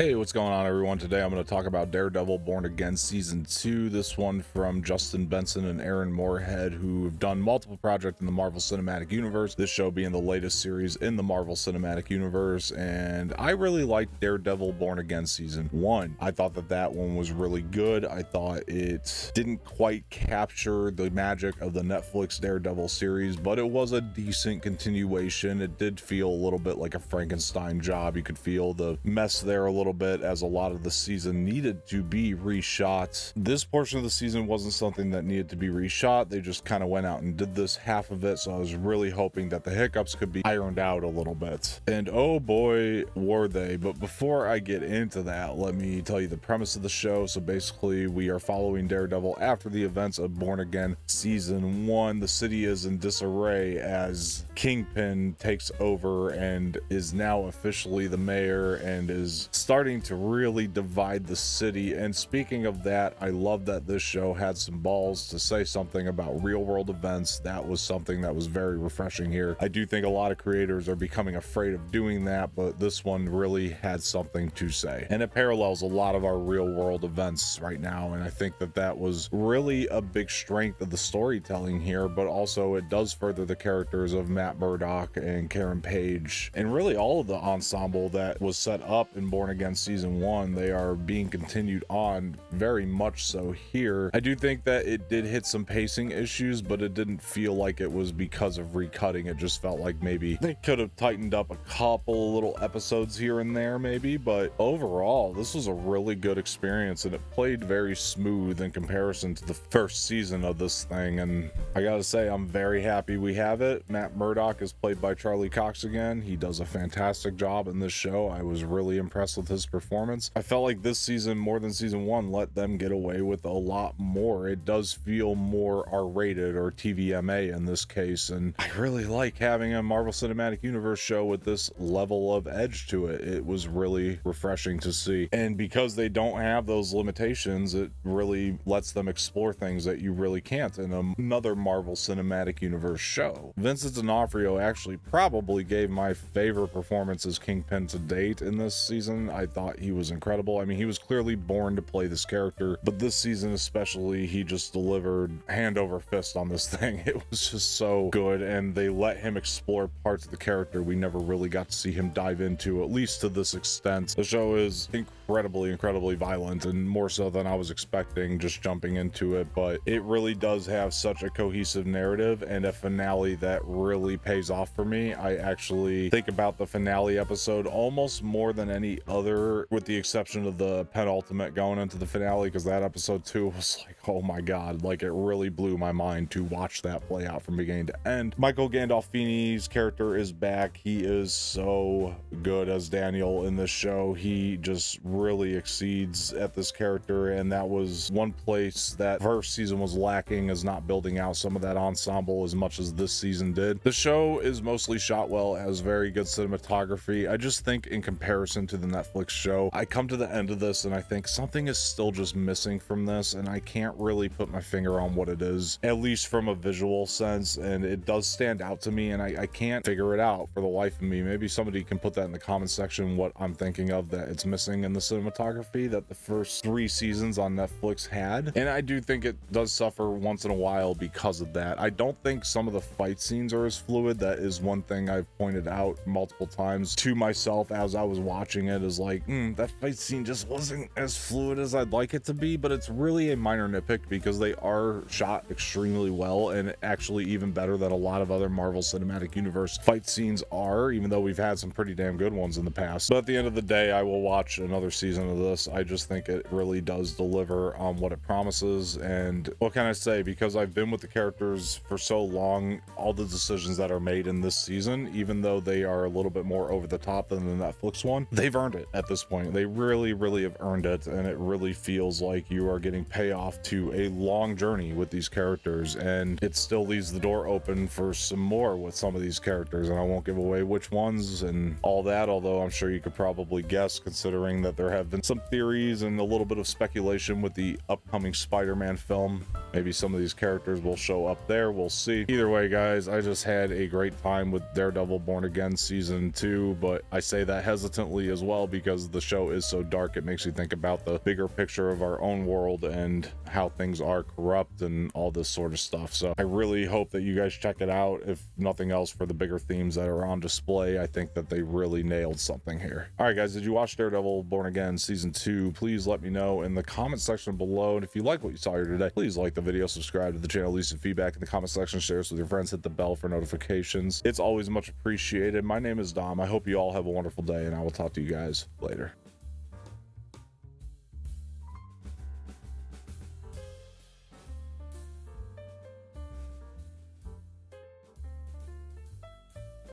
Hey, what's going on, everyone? Today I'm going to talk about Daredevil Born Again Season 2. This one from Justin Benson and Aaron Moorhead, who have done multiple projects in the Marvel Cinematic Universe, this show being the latest series in the Marvel Cinematic Universe. And I really liked Daredevil Born Again Season 1. I thought that one was really good. I thought it didn't quite capture the magic of the Netflix Daredevil series, but it was a decent continuation. It did feel a little bit like a Frankenstein job. You could feel the mess there a little bit, as a lot of the season needed to be reshot. This portion of the season wasn't something that needed to be reshot. They just kind of went out and did this half of it, so I was really hoping that the hiccups could be ironed out a little bit. And oh boy, were they. But before I get into that, let me tell you the premise of the show. So basically, we are following Daredevil after the events of Born Again Season 1. The city is in disarray as Kingpin takes over and is now officially the mayor and is starting to really divide the city. And speaking of that, I love that this show had some balls to say something about real world events. That was something that was very refreshing here. I do think a lot of creators are becoming afraid of doing that, but this one really had something to say, and it parallels a lot of our real world events right now. And I think that was really a big strength of the storytelling here, but also it does further the characters of Matt Murdock and Karen Page and really all of the ensemble that was set up in Born Again Season 1. They are being continued on very much so here. I do think that it did hit some pacing issues, but it didn't feel like it was because of recutting. It just felt like maybe they could have tightened up a couple little episodes here and there maybe, but overall this was a really good experience and it played very smooth in comparison to the first season of this thing. And I gotta say, I'm very happy we have it. Matt Murdock is played by Charlie Cox again. He does a fantastic job in this show. I was really impressed with his performance. I felt like this season, more than season 1, let them get away with a lot more. It does feel more R-rated, or TVMA in this case, and I really like having a Marvel Cinematic Universe show with this level of edge to it. It was really refreshing to see, and because they don't have those limitations, it really lets them explore things that you really can't in another Marvel Cinematic Universe show. Vincent D'Onofrio actually probably gave my favorite performance as Kingpin to date in this season. I thought he was incredible. I mean, he was clearly born to play this character, but this season especially, he just delivered hand over fist on this thing. It was just so good, and they let him explore parts of the character we never really got to see him dive into, at least to this extent. The show is incredibly violent, and more so than I was expecting just jumping into it, but it really does have such a cohesive narrative and a finale that really pays off for me. I actually think about the finale episode almost more than any other, with the exception of the penultimate going into the finale, because that episode 2 was like, oh my god, like it really blew my mind to watch that play out from beginning to end. Michael Gandolfini's character is back. He is so good as Daniel in this show. He just really exceeds at this character, and that was one place that first season was lacking, is not building out some of that ensemble as much as this season did. The show is mostly shot well, has very good cinematography. I just think in comparison to the Netflix show, I come to the end of this and I think something is still just missing from this, and I can't really put my finger on what it is, at least from a visual sense, and it does stand out to me, and I can't figure it out for the life of me. Maybe somebody can put that in the comment section, what I'm thinking of that it's missing in the cinematography that the first 3 seasons on Netflix had. And I do think it does suffer once in a while because of that. I don't think some of the fight scenes are as fluid. That is one thing I've pointed out multiple times to myself as I was watching it, is like, that fight scene just wasn't as fluid as I'd like it to be. But it's really a minor nitpick because they are shot extremely well, and actually even better than a lot of other Marvel Cinematic Universe fight scenes are, even though we've had some pretty damn good ones in the past. But at the end of the day, I will watch another season of this. I just think it really does deliver on what it promises. And what can I say, because I've been with the characters for so long, all the decisions that are made in this season, even though they are a little bit more over the top than the Netflix one, they've earned it at this point. They really have earned it, and it really feels like you are getting payoff to a long journey with these characters, and it still leaves the door open for some more with some of these characters, and I won't give away which ones and all that, although I'm sure you could probably guess, considering that there have been some theories and a little bit of speculation with the upcoming Spider-Man film. Maybe some of these characters will show up there. We'll see. Either way, guys, I just had a great time with Daredevil Born Again Season 2, but I say that hesitantly as well because because the show is so dark. It makes you think about the bigger picture of our own world and how things are corrupt and all this sort of stuff. So I really hope that you guys check it out, if nothing else for the bigger themes that are on display. I think that they really nailed something here. All right, guys, did you watch Daredevil Born Again Season 2? Please let me know in the comment section below. And if you like what you saw here today, please like the video, subscribe to the channel, leave some feedback in the comment section, share this with your friends, hit the bell for notifications. It's always much appreciated. My name is Dom. I hope you all have a wonderful day, and I will talk to you guys later.